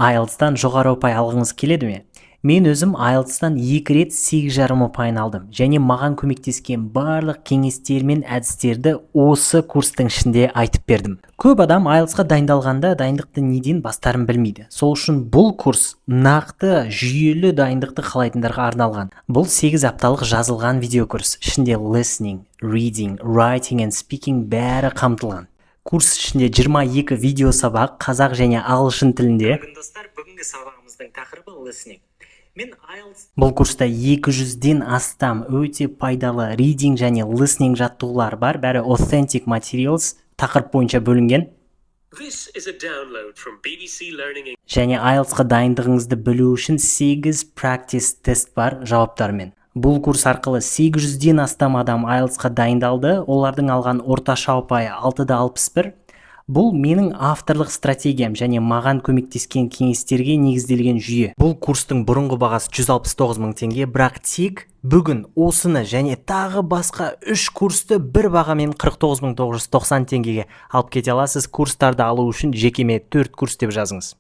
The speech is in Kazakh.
IELTS-тан жоғары ұпай алғыңыз келеді ме? Мен өзім IELTS-тан 2 рет 8,5 ұпайын алдым және маған көмектескен барлық кеңестер мен әдістерді осы курстың ішінде айтып бердім. Көп адам IELTS-қа дайындалғанда дайындықты неден бастарын білмейді. Сол үшін бұл курс нақты жүйелі дайындықты қалайтындарға арналған. Бұл 8 апталық жазылған видеокурс. Ішінде listening, reading, writing and speaking бәрі қамтылған. Курс ішінде 22 видео сабақ қазақ және ағылшын тілінде. Достар, бүгінгі сабағымыздың тақырыбы listening. Бұл курста 200-ден астам өте пайдалы reading және listening жаттығулар бар, бәрі authentic materials тақырып бойынша бөлінген. Және IELTS-қа дайындығыңызды білу үшін 8 practice тест бар жауаптармен. Бұл курс арқылы 800-ден астам адам IELTS-қа дайындалды, олардың алған орташа ұпайы 6.61. Бұл менің авторлық стратегиям және маған көмектескен кеңестерге негізделген жүйе. Бұл курстың бұрынғы бағасы 169 мың теңге, бірақ тек бүгін осыны және тағы басқа 3 курсты бір бағамен 49 990 теңгеге алып кете аласыз. Курстарды алу үшін жекеме 4 курс деп жазыңыз.